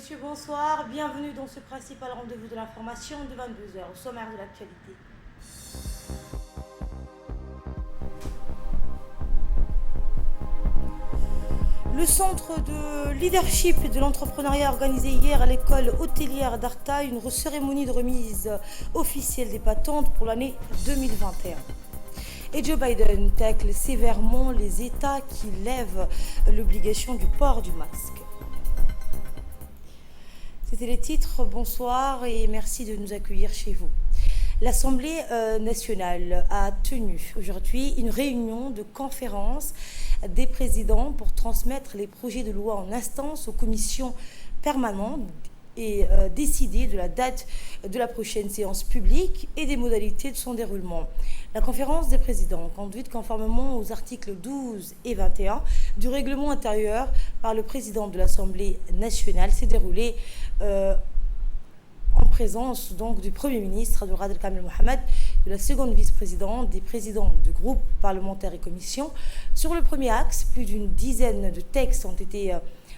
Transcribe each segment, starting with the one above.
messieurs, bonsoir. Bienvenue dans ce principal rendez-vous de l'information de 22 heures, au sommaire de l'actualité. Le centre de leadership et de l'entrepreneuriat a organisé hier à l'école hôtelière d'Arta une cérémonie de remise officielle des patentes pour l'année 2021. Et Joe Biden tacle sévèrement les États qui lèvent l'obligation du port du masque. C'était les titres. Bonsoir et merci de nous accueillir chez vous. L'Assemblée nationale a tenu aujourd'hui une réunion de conférence des présidents pour transmettre les projets de loi en instance aux commissions permanentes et décider de la date de la prochaine séance publique et des modalités de son déroulement. La conférence des présidents, conduite conformément aux articles 12 et 21 du règlement intérieur par le président de l'Assemblée nationale, s'est déroulée en présence donc du Premier ministre Abdelkader Kamel Mohamed, de la seconde vice-présidente, des présidents de groupes parlementaires et commissions. Sur le premier axe, plus d'une dizaine de textes ont été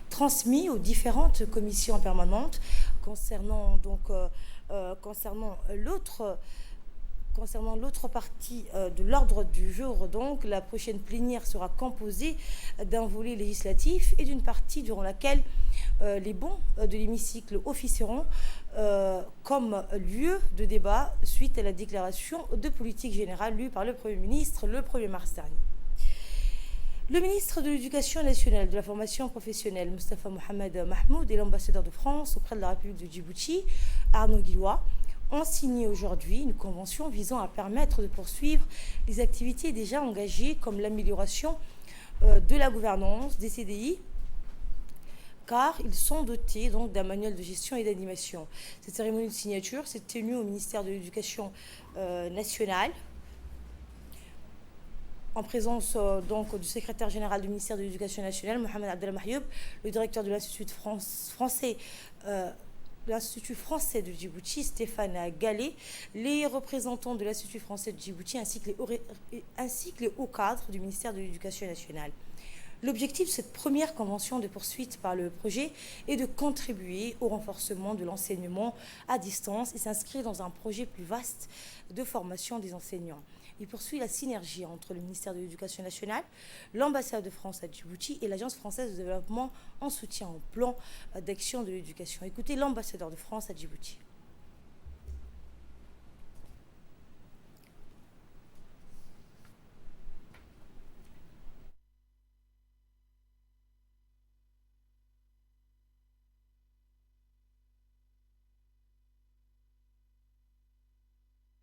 transmis aux différentes commissions permanentes. Concernant l'autre partie de l'ordre du jour, donc, la prochaine plénière sera composée d'un volet législatif et d'une partie durant laquelle les bancs de l'hémicycle officieront comme lieu de débat suite à la déclaration de politique générale lue par le Premier ministre le 1er mars dernier. Le ministre de l'Éducation nationale et de la formation professionnelle, Moustapha Mohamed Mahmoud, et l'ambassadeur de France auprès de la République de Djibouti, Arnaud Guillois, ont signé aujourd'hui une convention visant à permettre de poursuivre les activités déjà engagées comme l'amélioration de la gouvernance des CDI, car ils sont dotés donc d'un manuel de gestion et d'animation. Cette cérémonie de signature s'est tenue au ministère de l'Éducation nationale, en présence donc du secrétaire général du ministère de l'Éducation nationale, Mohamed Abdellah Mahyoub, le directeur de l'Institut français de Djibouti, Stéphane Gallet, les représentants de l'Institut français de Djibouti, ainsi que les hauts cadres du ministère de l'Éducation nationale. L'objectif de cette première convention de poursuite par le projet est de contribuer au renforcement de l'enseignement à distance et s'inscrit dans un projet plus vaste de formation des enseignants. Il poursuit la synergie entre le ministère de l'Éducation nationale, l'ambassade de France à Djibouti et l'Agence française de développement en soutien au plan d'action de l'éducation. Écoutez l'ambassadeur de France à Djibouti.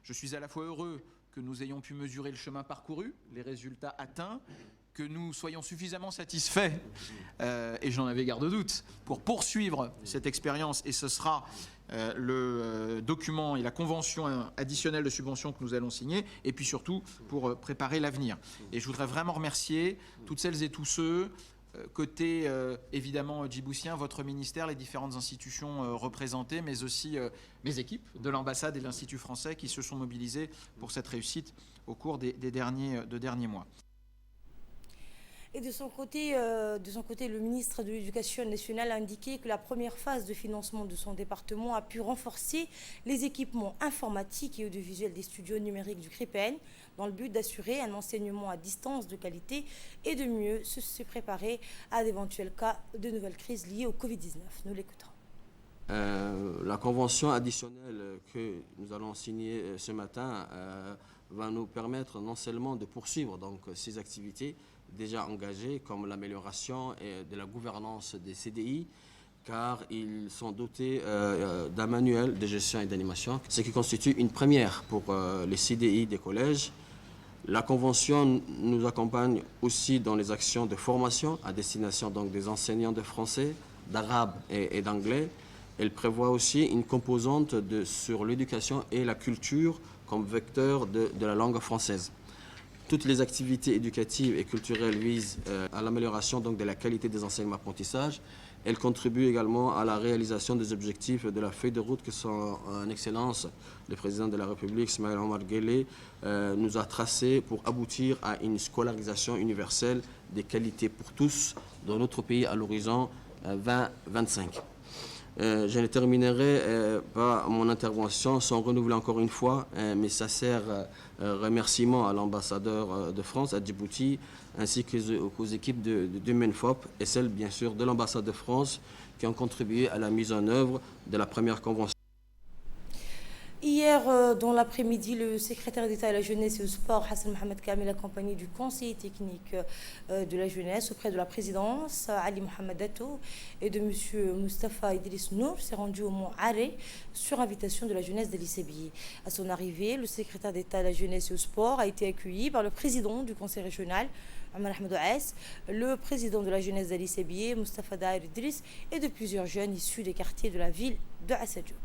Je suis à la fois heureux que nous ayons pu mesurer le chemin parcouru, les résultats atteints, que nous soyons suffisamment satisfaits, et j'en avais garde doute, pour poursuivre cette expérience, et ce sera le document et la convention additionnelle de subvention que nous allons signer, et puis surtout pour préparer l'avenir. Et je voudrais vraiment remercier toutes celles et tous ceux, côté évidemment djiboutien, votre ministère, les différentes institutions représentées, mais aussi mes équipes de l'ambassade et de l'Institut français qui se sont mobilisées pour cette réussite au cours des derniers mois. Et de son côté, le ministre de l'Éducation nationale a indiqué que la première phase de financement de son département a pu renforcer les équipements informatiques et audiovisuels des studios numériques du CRIPEN dans le but d'assurer un enseignement à distance de qualité et de mieux se préparer à d'éventuels cas de nouvelles crises liées au Covid-19. Nous l'écoutons. La convention additionnelle que nous allons signer ce matin va nous permettre non seulement de poursuivre donc, ces activités déjà engagées comme l'amélioration de la gouvernance des CDI, car ils sont dotés d'un manuel de gestion et d'animation, ce qui constitue une première pour les CDI des collèges. La convention nous accompagne aussi dans les actions de formation à destination donc, des enseignants de français, d'arabe et d'anglais. Elle prévoit aussi une composante sur l'éducation et la culture comme vecteur de la langue française. Toutes les activités éducatives et culturelles visent à l'amélioration de la qualité des enseignements-apprentissages. Elles contribuent également à la réalisation des objectifs de la feuille de route que son Excellence, le Président de la République, Ismaël Omar Guelleh, nous a tracé pour aboutir à une scolarisation universelle des qualités pour tous dans notre pays à l'horizon 2025. Je ne terminerai pas mon intervention sans renouveler encore une fois mes sincères remerciements à l'ambassadeur de France à Djibouti, ainsi qu'aux équipes de MENFOP et celles, bien sûr, de l'ambassade de France qui ont contribué à la mise en œuvre de la première convention. Hier, dans l'après-midi, le secrétaire d'État à la jeunesse et au sport, Hassan Mohamed Kamel, accompagné du conseiller technique de la jeunesse auprès de la présidence, Ali Mohamed Dato, et de M. Mustafa Idriss Nour, s'est rendu au Mont Aré sur invitation de la jeunesse d'Ali-Sébié. À son arrivée, le secrétaire d'État à la jeunesse et au sport a été accueilli par le président du conseil régional, Omar Ahmed Ouass, le président de la jeunesse d'Ali-Sébié, Mustafa Daïr Idriss, et de plusieurs jeunes issus des quartiers de la ville de Assadio.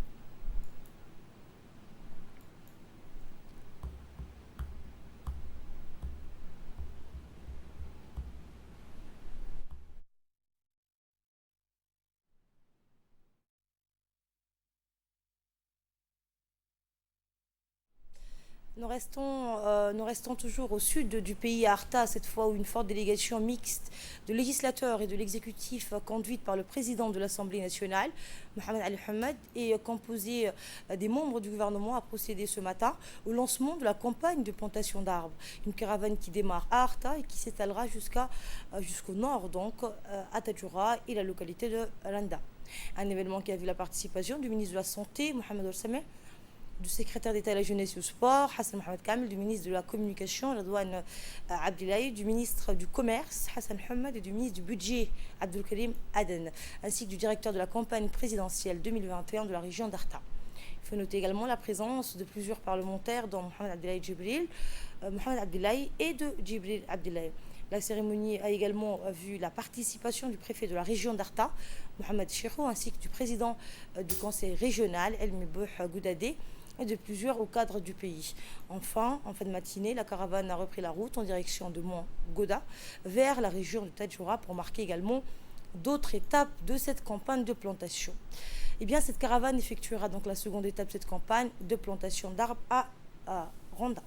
Nous restons toujours au sud du pays, à Arta, cette fois où une forte délégation mixte de législateurs et de l'exécutif, conduite par le président de l'Assemblée nationale, Mohamed Ali Hamad, et composée des membres du gouvernement, a procédé ce matin au lancement de la campagne de plantation d'arbres. Une caravane qui démarre à Arta et qui s'étalera jusqu'au nord, donc à Tadjoura et la localité de Randa. Un événement qui a vu la participation du ministre de la Santé, Mohamed Orsame, du secrétaire d'État à la jeunesse et au sport, Hassan Mohamed Kamel, du ministre de la Communication, Radouane Abdillahi, du ministre du Commerce, Hassan Hamad, et du ministre du Budget, Abdelkarim Aden, ainsi que du directeur de la campagne présidentielle 2021 de la région d'Arta. Il faut noter également la présence de plusieurs parlementaires, dont Mohamed Abdillahi Djibril, Mohamed Abdillahi et de Djibril Abdillahi. La cérémonie a également vu la participation du préfet de la région d'Arta, Mohamed Cheikhou, ainsi que du président du conseil régional, El Mibouh Goudadé, et de plusieurs au cadre du pays. Enfin, en fin de matinée, la caravane a repris la route en direction de Mont Goda vers la région de Tadjoura pour marquer également d'autres étapes de cette campagne de plantation. Eh bien, cette caravane effectuera donc la seconde étape de cette campagne de plantation d'arbres à Randa.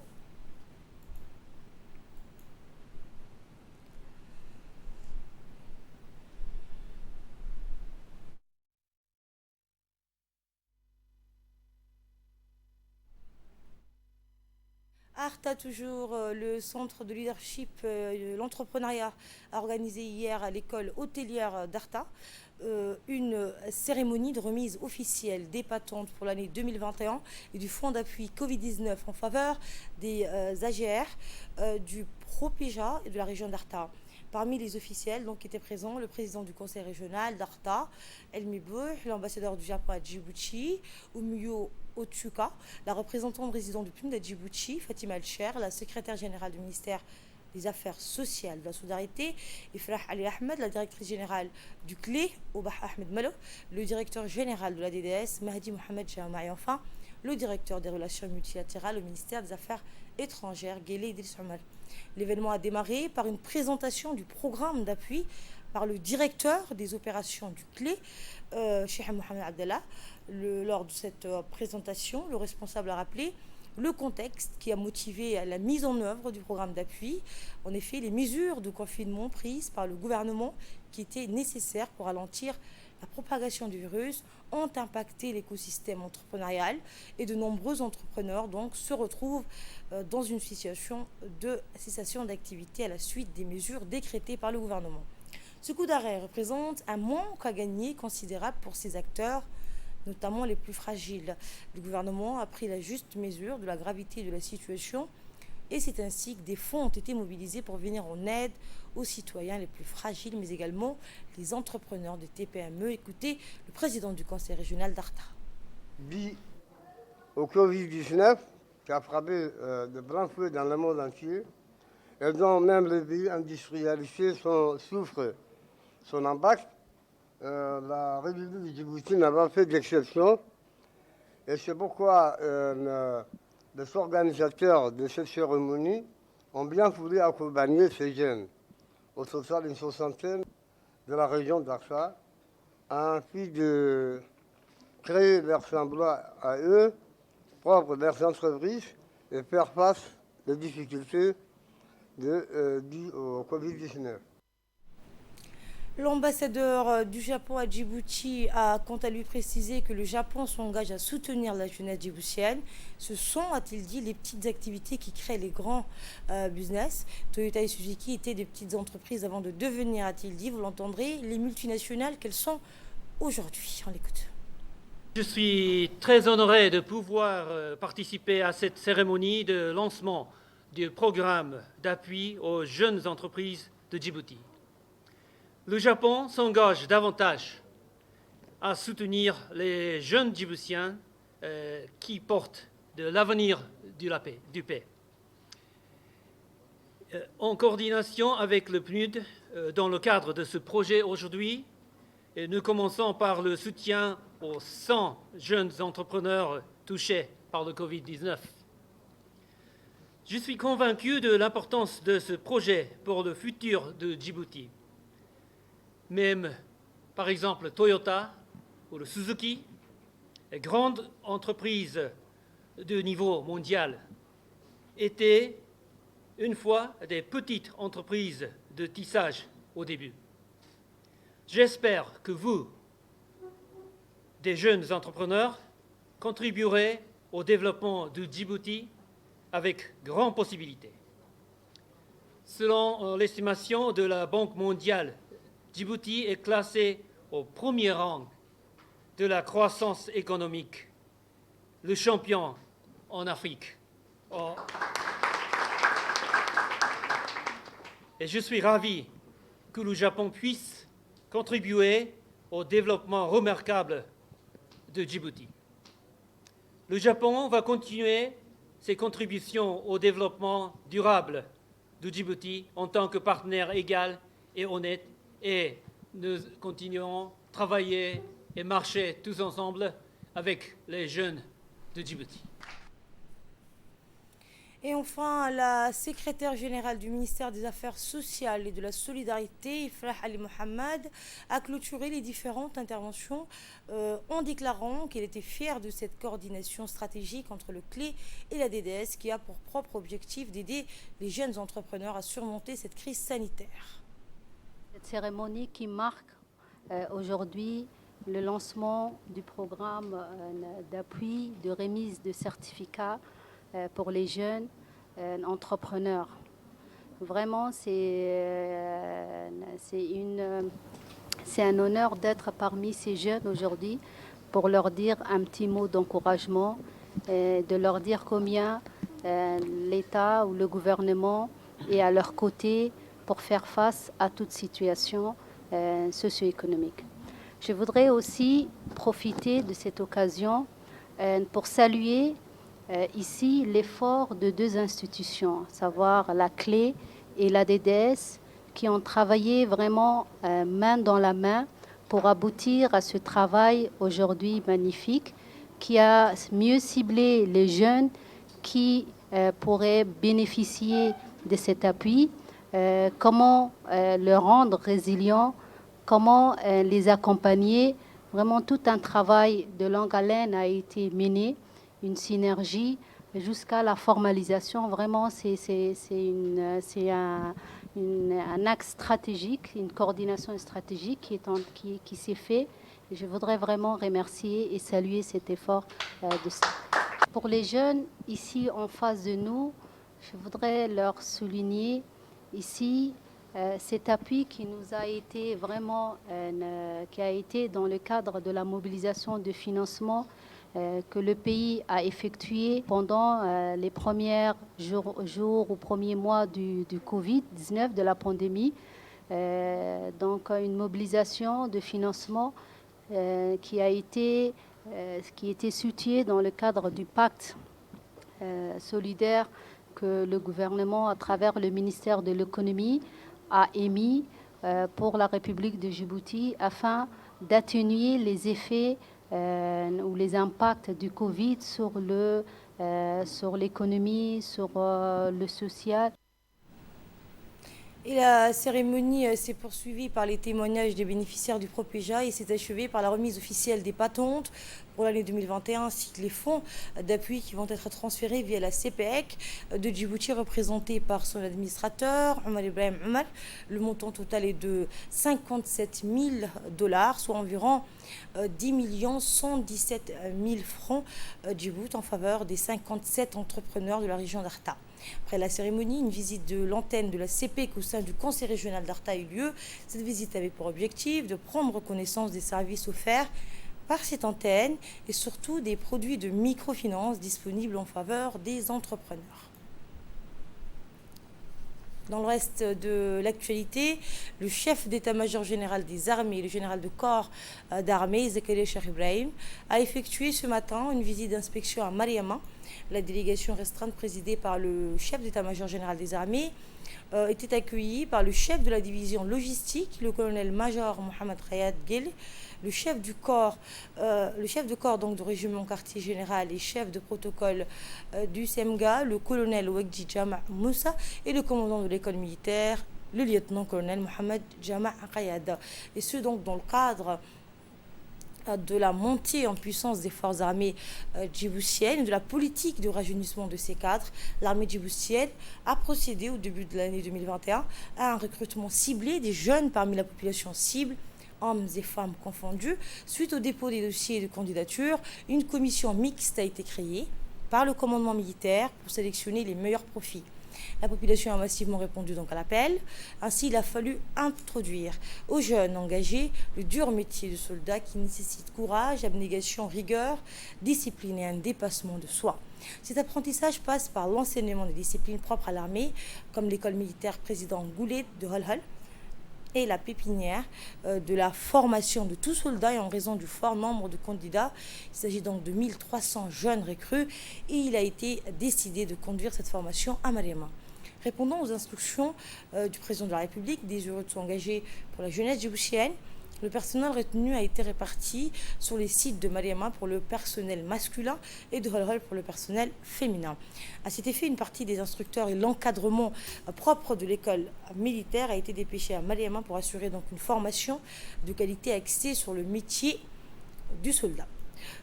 Arta, toujours, le centre de leadership de l'entrepreneuriat a organisé hier à l'école hôtelière d'Arta une cérémonie de remise officielle des patentes pour l'année 2021 et du fonds d'appui Covid-19 en faveur des AGR du ProPéja et de la région d'Arta. Parmi les officiels donc, étaient présents le président du conseil régional d'Arta, El Mibouh, l'ambassadeur du Japon à Djibouti, Oumio Otsuka, la représentante résidente du PNUD à Djibouti, Fatima El-Cher, la secrétaire générale du ministère des Affaires sociales, de la solidarité, Ifrah Ali Ahmed, la directrice générale du CLE, Obah Ahmed Malo, le directeur général de la DDS, Mahdi Mohamed Jama, et enfin le directeur des relations multilatérales au ministère des Affaires étrangères, Guélé Idriss Omar. L'événement a démarré par une présentation du programme d'appui par le directeur des opérations du CLE, Cheikh Mohamed Abdallah. Lors de cette présentation, le responsable a rappelé le contexte qui a motivé la mise en œuvre du programme d'appui. En effet, les mesures de confinement prises par le gouvernement qui étaient nécessaires pour ralentir la propagation du virus ont impacté l'écosystème entrepreneurial et de nombreux entrepreneurs donc se retrouvent dans une situation de cessation d'activité à la suite des mesures décrétées par le gouvernement. Ce coup d'arrêt représente un manque à gagner considérable pour ces acteurs, notamment les plus fragiles. Le gouvernement a pris la juste mesure de la gravité de la situation et c'est ainsi que des fonds ont été mobilisés pour venir en aide aux citoyens les plus fragiles, mais également les entrepreneurs des TPME. Écoutez le président du conseil régional d'Arta. Dit au Covid-19, qui a frappé de plein fouet dans le monde entier, et dont même les pays industrialisés souffrent son impact, la République du Djibouti n'a pas fait d'exception. Et c'est pourquoi les organisateurs de cette cérémonie ont bien voulu accompagner ces jeunes, au total une soixantaine de la région d'Arta, afin de créer leurs emplois à eux, propres leurs entreprises, et faire face aux difficultés dues au Covid-19. L'ambassadeur du Japon à Djibouti a quant à lui précisé que le Japon s'engage à soutenir la jeunesse djiboutienne. Ce sont, a-t-il dit, les petites activités qui créent les grands business. Toyota et Suzuki étaient des petites entreprises avant de devenir, a-t-il dit, vous l'entendrez, les multinationales qu'elles sont aujourd'hui. On l'écoute. Je suis très honoré de pouvoir participer à cette cérémonie de lancement du programme d'appui aux jeunes entreprises de Djibouti. Le Japon s'engage davantage à soutenir les jeunes Djiboutiens qui portent de l'avenir du pays. En coordination avec le PNUD, dans le cadre de ce projet aujourd'hui, nous commençons par le soutien aux 100 jeunes entrepreneurs touchés par le Covid-19. Je suis convaincu de l'importance de ce projet pour le futur de Djibouti. Même, par exemple, Toyota ou le Suzuki, les grandes entreprises de niveau mondial, étaient une fois des petites entreprises de tissage au début. J'espère que vous, des jeunes entrepreneurs, contribuerez au développement de Djibouti avec grande possibilité. Selon l'estimation de la Banque mondiale, Djibouti est classé au premier rang de la croissance économique, le champion en Afrique. Et je suis ravi que le Japon puisse contribuer au développement remarquable de Djibouti. Le Japon va continuer ses contributions au développement durable de Djibouti en tant que partenaire égal et honnête, et nous continuerons à travailler et marcher tous ensemble avec les jeunes de Djibouti. Et enfin, la secrétaire générale du ministère des Affaires sociales et de la solidarité, Ifrah Ali Mohamed, a clôturé les différentes interventions en déclarant qu'elle était fière de cette coordination stratégique entre le CLE et la DDS qui a pour propre objectif d'aider les jeunes entrepreneurs à surmonter cette crise sanitaire. Cette cérémonie qui marque aujourd'hui le lancement du programme d'appui, de remise de certificats pour les jeunes entrepreneurs. Vraiment, c'est un honneur d'être parmi ces jeunes aujourd'hui pour leur dire un petit mot d'encouragement, de leur dire combien l'État ou le gouvernement est à leur côté pour faire face à toute situation socio-économique. Je voudrais aussi profiter de cette occasion pour saluer ici l'effort de deux institutions, à savoir la CLE et la DDS, qui ont travaillé vraiment main dans la main pour aboutir à ce travail aujourd'hui magnifique qui a mieux ciblé les jeunes qui pourraient bénéficier de cet appui, comment le rendre résilient, comment les accompagner. Vraiment tout un travail de longue haleine a été mené, une synergie jusqu'à la formalisation. Vraiment, c'est un axe stratégique, une coordination stratégique qui s'est fait. Et je voudrais vraiment remercier et saluer cet effort Pour les jeunes ici en face de nous, je voudrais leur souligner ici cet appui qui nous a été vraiment, qui a été dans le cadre de la mobilisation de financement que le pays a effectué pendant les premiers jours ou premiers mois du Covid-19, de la pandémie. Donc une mobilisation de financement qui était située dans le cadre du pacte solidaire que le gouvernement, à travers le ministère de l'économie, a émis pour la République de Djibouti afin d'atténuer les effets ou les impacts du Covid sur l'économie, sur le social. Et la cérémonie s'est poursuivie par les témoignages des bénéficiaires du Propéja et s'est achevée par la remise officielle des patentes pour l'année 2021 ainsi que les fonds d'appui qui vont être transférés via la CPEC de Djibouti représentée par son administrateur, Omar Ibrahim Omar. Le montant total est de 57 000 $, soit environ 10 117 000 francs Djibouti en faveur des 57 entrepreneurs de la région d'Arta. Après la cérémonie, une visite de l'antenne de la CPEC au sein du conseil régional d'Arta a eu lieu. Cette visite avait pour objectif de prendre connaissance des services offerts par cette antenne et surtout des produits de microfinance disponibles en faveur des entrepreneurs. Dans le reste de l'actualité, le chef d'état-major général des armées, le général de corps d'armée, Zakaria Cheikh Ibrahim, a effectué ce matin une visite d'inspection à Mariama. La délégation restreinte présidée par le chef d'état-major général des armées était accueillie par le chef de la division logistique, le colonel-major Mohamed Khayat Gil, le chef de corps donc du régiment quartier général et chef de protocole du SEMGA, le colonel Wegdi Jama' Moussa et le commandant de l'école militaire, le lieutenant-colonel Mohamed Jama' Qayada. Et ce donc dans le cadre de la montée en puissance des forces armées djiboutiennes, de la politique de rajeunissement de ces cadres, l'armée djiboutienne a procédé au début de l'année 2021 à un recrutement ciblé des jeunes parmi la population cible, hommes et femmes confondus. Suite au dépôt des dossiers de candidature, une commission mixte a été créée par le commandement militaire pour sélectionner les meilleurs profils. La population a massivement répondu donc à l'appel. Ainsi, il a fallu introduire aux jeunes engagés le dur métier de soldat qui nécessite courage, abnégation, rigueur, discipline et un dépassement de soi. Cet apprentissage passe par l'enseignement des disciplines propres à l'armée, comme l'école militaire président Goulet de Holhol, et la pépinière de la formation de tout soldat et en raison du fort nombre de candidats. Il s'agit donc de 1300 jeunes recrues et il a été décidé de conduire cette formation à Mariama. Répondant aux instructions du président de la République, désireux de s'engager pour la jeunesse djiboutienne, le personnel retenu a été réparti sur les sites de Mariama pour le personnel masculin et de Holhol pour le personnel féminin. À cet effet, une partie des instructeurs et l'encadrement propre de l'école militaire a été dépêché à Mariama pour assurer donc une formation de qualité axée sur le métier du soldat.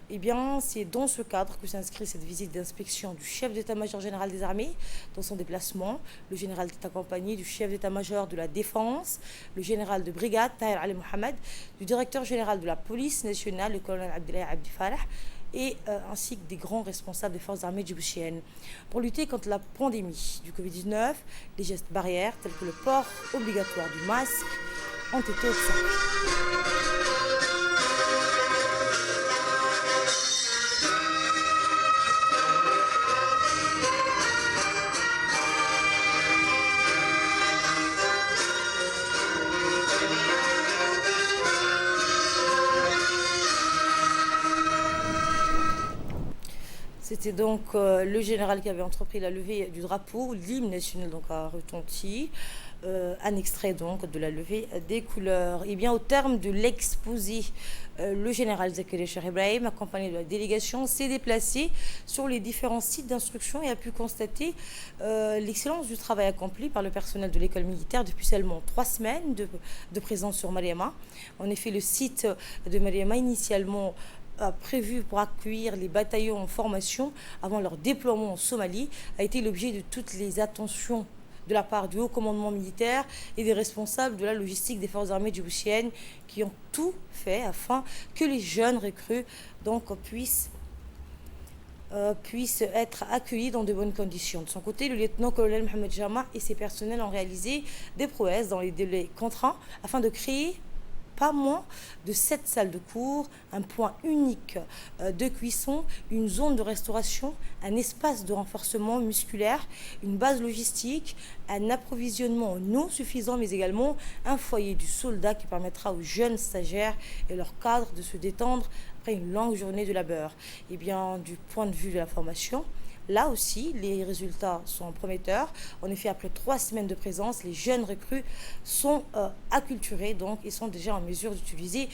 Eh bien, c'est dans ce cadre que s'inscrit cette visite d'inspection du chef d'état-major général des armées. Dans son déplacement, le général est accompagné du chef d'état-major de la défense, le général de brigade, Tahir Ali Mohamed, du directeur général de la police nationale, le colonel Abdillahi Abdi Farah, et ainsi que des grands responsables des forces armées djiboutiennes. Pour lutter contre la pandémie du Covid-19, les gestes barrières tels que le port obligatoire du masque ont été observés. C'était donc le général qui avait entrepris la levée du drapeau, l'hymne national donc a retenti, un extrait donc de la levée des couleurs. Et bien au terme de l'exposé, le général Zakaria Cheikh Ibrahim, accompagné de la délégation, s'est déplacé sur les différents sites d'instruction et a pu constater l'excellence du travail accompli par le personnel de l'école militaire depuis seulement 3 semaines de présence sur Mariama. En effet, le site de Mariama initialement prévu pour accueillir les bataillons en formation avant leur déploiement en Somalie a été l'objet de toutes les attentions de la part du haut commandement militaire et des responsables de la logistique des forces armées djiboutiennes qui ont tout fait afin que les jeunes recrues donc puissent être accueillis dans de bonnes conditions. De son côté, le lieutenant-colonel Mohamed Jama et ses personnels ont réalisé des prouesses dans les délais contraints afin de créer pas moins de 7 salles de cours, un point unique de cuisson, une zone de restauration, un espace de renforcement musculaire, une base logistique, un approvisionnement en eau suffisant, mais également un foyer du soldat qui permettra aux jeunes stagiaires et leurs cadres de se détendre après une longue journée de labeur. Et bien, du point de vue de la formation, là aussi, les résultats sont prometteurs. En effet, après 3 semaines de présence, les jeunes recrues sont acculturés, donc ils sont déjà en mesure d'utiliser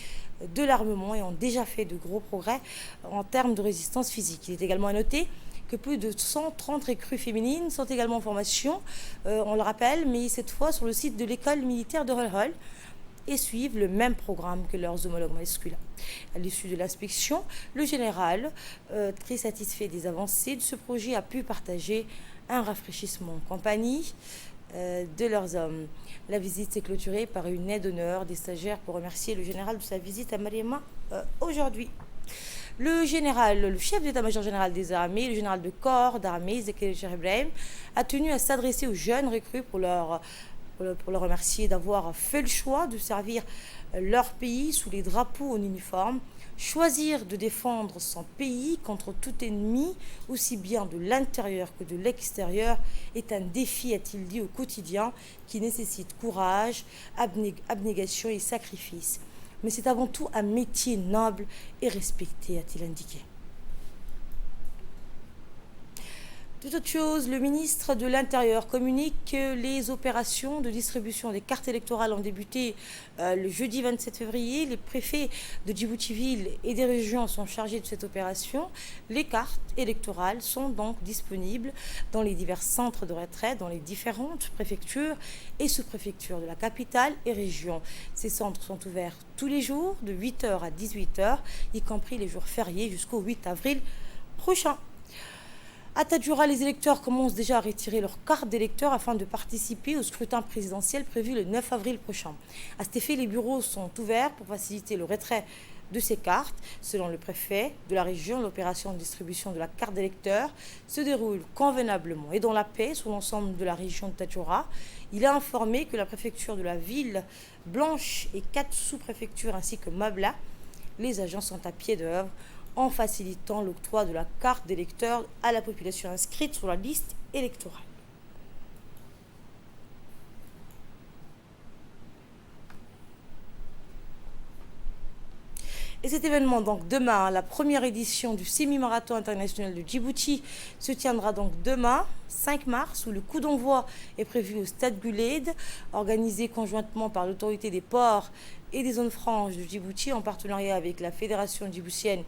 de l'armement et ont déjà fait de gros progrès en termes de résistance physique. Il est également à noter que plus de 130 recrues féminines sont également en formation, on le rappelle, mais cette fois sur le site de l'école militaire de Holhol, et suivent le même programme que leurs homologues masculins. À l'issue de l'inspection, le général, très satisfait des avancées de ce projet, a pu partager un rafraîchissement en compagnie de leurs hommes. La visite s'est clôturée par une aide d'honneur des stagiaires pour remercier le général de sa visite à Mariama aujourd'hui. Le chef d'état-major général des armées, le général de corps d'armée, Zekeri Ibrahim, a tenu à s'adresser aux jeunes recrues pour leur remercier d'avoir fait le choix de servir leur pays sous les drapeaux en uniforme. Choisir de défendre son pays contre tout ennemi, aussi bien de l'intérieur que de l'extérieur, est un défi, a-t-il dit, au quotidien, qui nécessite courage, abnégation et sacrifice. Mais c'est avant tout un métier noble et respecté, a-t-il indiqué. Toute autre chose, le ministre de l'Intérieur communique que les opérations de distribution des cartes électorales ont débuté le jeudi 27 février. Les préfets de Djibouti-Ville et des régions sont chargés de cette opération. Les cartes électorales sont donc disponibles dans les divers centres de retrait, dans les différentes préfectures et sous-préfectures de la capitale et région. Ces centres sont ouverts tous les jours de 8h à 18h, y compris les jours fériés jusqu'au 8 avril prochain. À Tadjoura, les électeurs commencent déjà à retirer leur carte d'électeur afin de participer au scrutin présidentiel prévu le 9 avril prochain. À cet effet, les bureaux sont ouverts pour faciliter le retrait de ces cartes. Selon le préfet de la région, l'opération de distribution de la carte d'électeur se déroule convenablement et dans la paix sur l'ensemble de la région de Tadjoura. Il a informé que la préfecture de la ville Blanche et 4 sous-préfectures ainsi que Mabla, les agents sont à pied d'œuvre en facilitant l'octroi de la carte d'électeur à la population inscrite sur la liste électorale. Et cet événement, donc demain, la première édition du semi-marathon international de Djibouti, se tiendra donc demain, 5 mars, où le coup d'envoi est prévu au stade Guled, organisé conjointement par l'autorité des ports et des zones franches de Djibouti, en partenariat avec la Fédération djiboutienne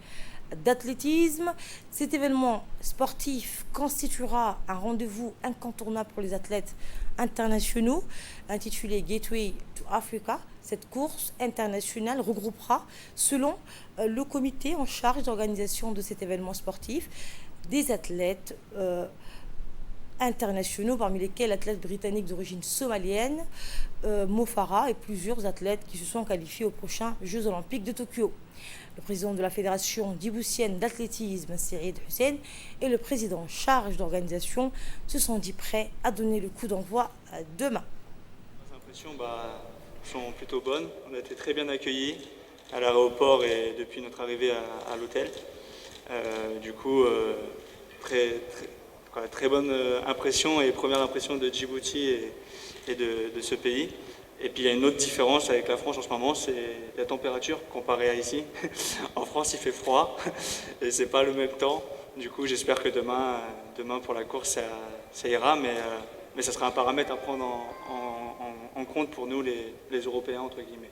d'athlétisme. Cet événement sportif constituera un rendez-vous incontournable pour les athlètes internationaux, intitulé Gateway to Africa. Cette course internationale regroupera, selon le comité en charge d'organisation de cet événement sportif, des athlètes internationaux, parmi lesquels l'athlète britannique d'origine somalienne, Mo Farah, et plusieurs athlètes qui se sont qualifiés aux prochains Jeux olympiques de Tokyo. Le président de la Fédération djiboutienne d'athlétisme, Saïd Hussein, et le président en charge d'organisation se sont dit prêts à donner le coup d'envoi demain. Les impressions sont plutôt bonnes. On a été très bien accueillis à l'aéroport et depuis notre arrivée à l'hôtel. Très bonne impression et première impression de Djibouti et de ce pays. Et puis il y a une autre différence avec la France en ce moment, c'est la température comparée à ici. En France, il fait froid et c'est pas le même temps. Du coup, j'espère que demain pour la course, ça ira, mais ça sera un paramètre à prendre en compte pour nous, les Européens, entre guillemets.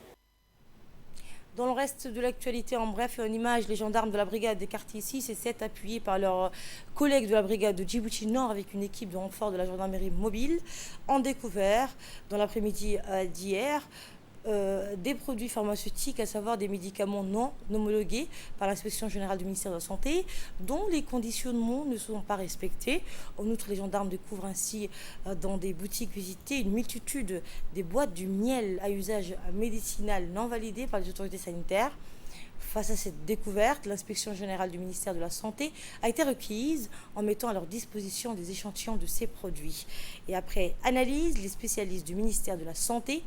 Dans le reste de l'actualité, en bref et en images, les gendarmes de la brigade des quartiers 6 et 7, appuyés par leurs collègues de la brigade de Djibouti Nord avec une équipe de renfort de la gendarmerie mobile, ont découvert dans l'après-midi d'hier des produits pharmaceutiques, à savoir des médicaments non homologués par l'inspection générale du ministère de la Santé, dont les conditionnements ne sont pas respectés. En outre, les gendarmes découvrent ainsi dans des boutiques visitées une multitude des boîtes du miel à usage médicinal non validées par les autorités sanitaires. Face à cette découverte, l'inspection générale du ministère de la Santé a été requise en mettant à leur disposition des échantillons de ces produits. Et après analyse, les spécialistes du ministère de la Santé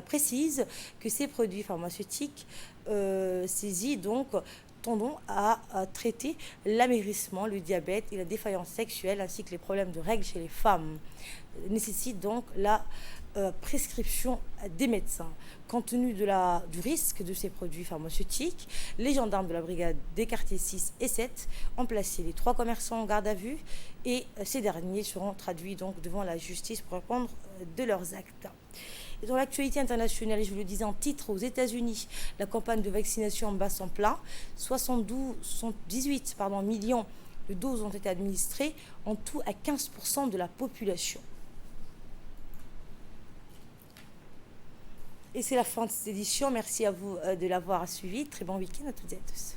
précise que ces produits pharmaceutiques saisis tendent à traiter l'amaigrissement, le diabète et la défaillance sexuelle ainsi que les problèmes de règles chez les femmes. Nécessite donc la prescription des médecins. Compte tenu du risque de ces produits pharmaceutiques, les gendarmes de la brigade des quartiers 6 et 7 ont placé les 3 commerçants en garde à vue et ces derniers seront traduits donc devant la justice pour répondre de leurs actes. Et dans l'actualité internationale, je vous le disais en titre, aux États-Unis, la campagne de vaccination bat son plein. 18 millions de doses ont été administrées en tout à 15% de la population. Et c'est la fin de cette édition. Merci à vous de l'avoir suivi. Très bon week-end à toutes et à tous.